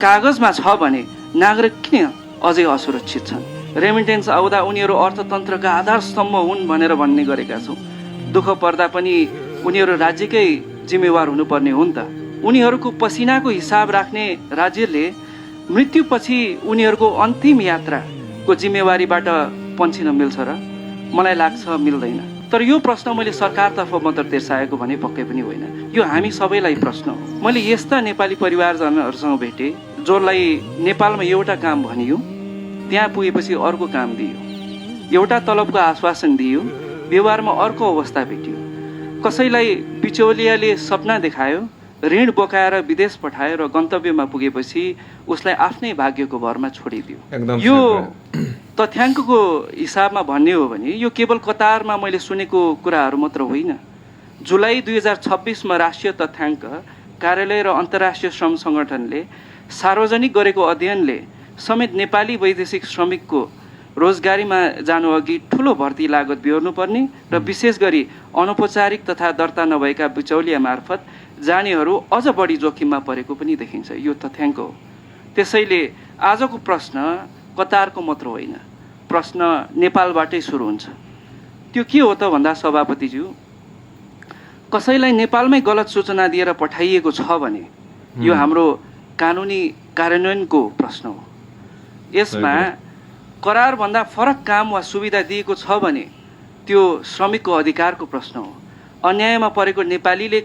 कागजमा छ भने नागरिक किन अझै असुरक्षित छन्? रेमिटेन्स आउँदा उनीहरू अर्थतन्त्रका आधारस्तम्भ हुन् भनेर भन्ने गरेका छौँ। दुःख पर्दा पनि उनीहरू राज्यकै जिम्मेवार हुनुपर्ने हो नि त। उनीहरूको पसिनाको हिसाब राख्ने राज्यले मृत्युपछि उनीहरूको अन्तिम यात्राको जिम्मेवारीबाट पन्छिन मिल्छ र? मलाई लाग्छ मिल्दैन। तर यो प्रश्न मैले सरकारतर्फ मात्र तिर्साएको भने पक्कै पनि होइन, यो हामी सबैलाई प्रश्न हो। मैले यस्ता नेपाली परिवारजनहरूसँग भेटेँ जसलाई नेपालमा एउटा काम भनियो, त्यहाँ पुगेपछि अर्को काम दियो, एउटा तलबको आश्वासन दियो, व्यवहारमा अर्को अवस्था भेटियो। कसैलाई बिचौलियाले सपना देखायो, ऋण बोकाएर विदेश पठायो र गन्तव्यमा पुगेपछि उसलाई आफ्नै भाग्यको भरमा छोडिदियो। यो तथ्याङ्कको हिसाबमा भन्ने हो भने यो केवल कतारमा मैले सुनेको कुराहरू मात्र होइन। जुलाई 2026मा राष्ट्रिय तथ्याङ्क कार्यालय र अन्तर्राष्ट्रिय श्रम सङ्गठनले सार्वजनिक गरेको अध्ययनले समेत नेपाली वैदेशिक श्रमिकको रोजगारीमा जानु अघि ठुलो भर्ती लागत बिहोर्नुपर्ने र विशेष गरी अनौपचारिक तथा दर्ता नभएका बिचौलिया मार्फत जानेहरू अझ बढी जोखिममा परेको पनि देखिन्छ। यो तथ्याङ्क हो। त्यसैले आजको प्रश्न कतारको मात्र होइन, प्रश्न नेपालबाटै सुरु हुन्छ। त्यो के हो त भन्दा सभापतिज्यू, कसैलाई नेपालमै गलत सूचना दिएर पठाइएको छ भने यो हाम्रो कानुनी कार्यान्वयनको प्रश्न हो। यसमा करारभन्दा फरक काम वा सुविधा दिएको छ भने त्यो श्रमिकको अधिकारको प्रश्न हो। अन्यायमा परेको नेपालीले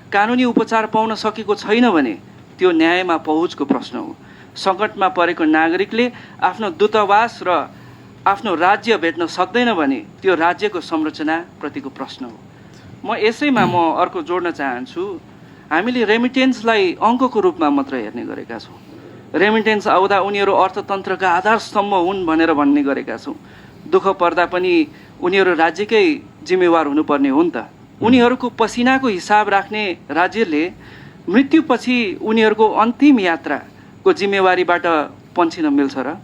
कानुनी उपचार पाउन सकेको छैन भने त्यो न्यायमा पहुँचको प्रश्न हो। सङ्कटमा परेको नागरिकले आफ्नो दूतावास र आफ्नो राज्य भेट्न सक्दैन भने त्यो राज्यको संरचनाप्रतिको प्रश्न हो। म यसैमा अर्को जोड्न चाहन्छु। हामीले रेमिटेन्सलाई अङ्कको रूपमा मात्र हेर्ने गरेका छौँ। रेमिटेन्स आउँदा उनीहरू अर्थतन्त्रका आधारस्तम्भ हुन् भनेर भन्ने गरेका छौँ। दुःख पर्दा पनि उनीहरू राज्यकै जिम्मेवार हुनुपर्ने हो नि त। उनीहरूको पसिनाको हिसाब राख्ने राज्यले मृत्युपछि उनीहरूको अन्तिम यात्राको जिम्मेवारीबाट पन्छिन मिल्छ र?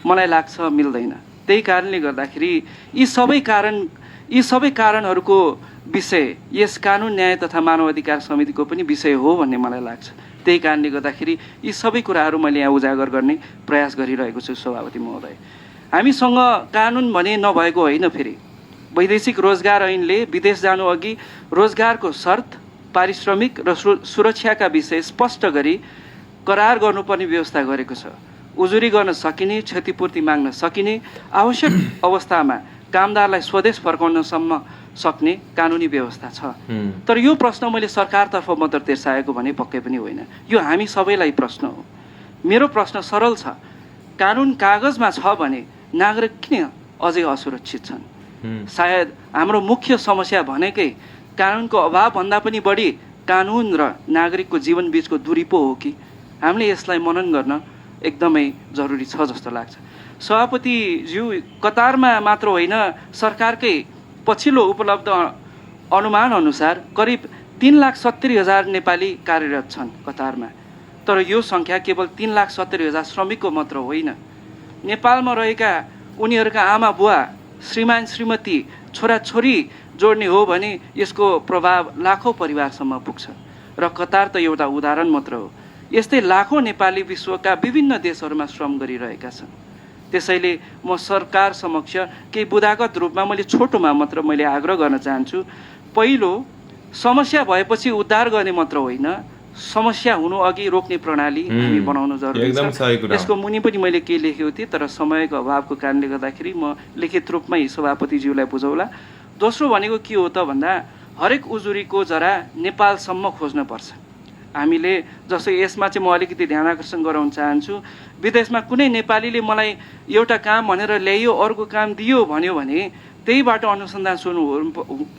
मलाई लाग्छ मिल्दैन। त्यही कारणले गर्दाखेरि यी सबै कारणहरूको विषय यस कानुन न्याय तथा मानवाधिकार समितिको पनि विषय हो भन्ने मलाई लाग्छ। त्यही कारणले गर्दाखेरि यी सबै कुराहरू मैले यहाँ उजागर गर्ने प्रयास गरिरहेको छु। सभापति महोदय, हामीसँग कानुन भने नभएको होइन। फेरि वैदेशिक रोजगार ऐनले विदेश जानु अघि रोजगारको शर्त, पारिश्रमिक र सुरक्षाका विषय स्पष्ट गरी करार गर्नुपर्ने व्यवस्था गरेको छ। उजुरी गर्न सकिने, क्षतिपूर्ति माग्न सकिने, आवश्यक अवस्थामा कामदारलाई स्वदेश फर्काउनसम्म सक्ने कानुनी व्यवस्था छ। तर यो प्रश्न मैले सरकारतर्फ मात्र तिर्साएको भने पक्कै पनि होइन, यो हामी सबैलाई प्रश्न हो। मेरो प्रश्न सरल छ। कानुन कागजमा छ भने नागरिक किन अझै असुरक्षित छन्? सायद हाम्रो मुख्य समस्या भनेकै कानुनको अभावभन्दा पनि बढी कानुन र नागरिकको जीवन बीचको दूरी पो हो कि? हामीले यसलाई मनन गर्न एकदमै जरुरी छ जस्तो लाग्छ। सभापतिज्यू, कतारमा मात्र होइन, सरकारकै पछिल्लो उपलब्ध अनुमान अनुसार करिब 3,70,000 नेपाली कार्यरत छन् कतारमा। तर यो सङ्ख्या केवल 3,70,000 श्रमिकको मात्र होइन। नेपालमा रहेका उनीहरूका आमा बुवा, श्रीमान श्रीमती, छोराछोरी जोड्ने हो भने यसको प्रभाव लाखौँ परिवारसम्म पुग्छ। र कतार त एउटा उदाहरण मात्र हो। यस्तै लाखौँ नेपाली विश्वका विभिन्न देशहरूमा श्रम गरिरहेका छन्। त्यसैले म सरकार समक्ष केही बुदागत रूपमा छोटोमा मात्र आग्रह गर्न चाहन्छु। पहिलो, समस्या भएपछि उद्धार गर्ने मात्र होइन, समस्या हुनु अघि रोक्ने प्रणाली हामी बनाउनु जरुरी छ। यसको मुनि पनि मैले केही लेखेको थिएँ, तर समयको अभावको कारणले गर्दाखेरि म लिखित रूपमै सभापतिज्यूलाई बुझौला। दोस्रो भनेको के हो त भन्दा हरेक उजुरीको जरा नेपालसम्म खोज्नुपर्छ। हामीले जस्तो यसमा चाहिँ म अलिकति ध्यान आकर्षण गराउन चाहन्छु। विदेशमा कुनै नेपालीले मलाई एउटा काम भनेर ल्याइयो, अर्को काम दियो भन्यो भने त्यहीबाट अनुसन्धान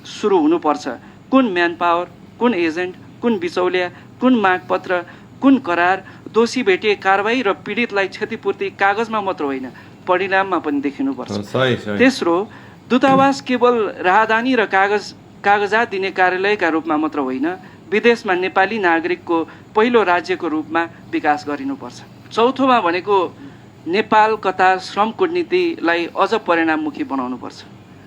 सुरु हुनुपर्छ। कुन म्यान पावर, कुन एजेन्ट, कुन बिचौलिया, कुन मागपत्र, कुन करार, दोषी भेटिए कारबाही र पीडितलाई क्षतिपूर्ति कागजमा मात्र होइन, परिणाममा पनि देखिनुपर्छ। तेस्रो, दूतावास केवल राहदानी र कागजात दिने कार्यालयका रूपमा मात्र होइन, विदेशमा नेपाली नागरिकको पहिलो राज्यको रूपमा विकास गरिनुपर्छ। चौथोमा भनेको नेपाल कतार श्रम कूटनीतिलाई अझ परिणाममुखी बनाउनुपर्छ।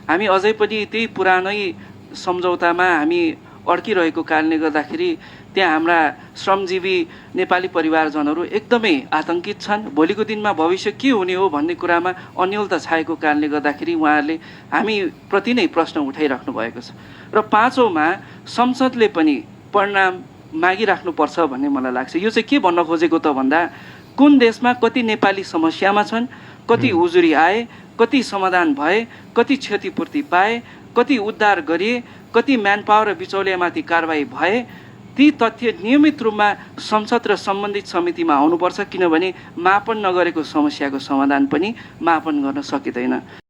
हामी अझै पनि त्यही पुरानै सम्झौतामा हामी अड्किरहेको कारणले गर्दाखेरि त्यहाँ हाम्रा श्रमजीवी नेपाली परिवारजनहरू एकदमै आतंकित छन्। भोलिको दिनमा भविष्य के हुने हो भन्ने कुरामा अन्योलता छाएको कारणले गर्दाखेरि उहाँहरूले हामीप्रति नै प्रश्न उठाइराख्नु भएको छ। र पाँचौँमा संसदले पनि परिणाम मागिराख्नुपर्छ भन्ने मलाई लाग्छ। यो चाहिँ के भन्न खोजेको त भन्दा कुन देशमा कति नेपाली समस्यामा छन्, कति उजुरी आए, कति समाधान भए, कति क्षतिपूर्ति पाए, कति उद्धार गरिए, कति म्यान पावर र बिचौलियामाथि कारबाही भए, ती तथ्य नियमित रूपमा संसद र सम्बन्धित समितिमा आउनुपर्छ। किनभने मापन नगरेको समस्याको समाधान पनि मापन गर्न सकिँदैन।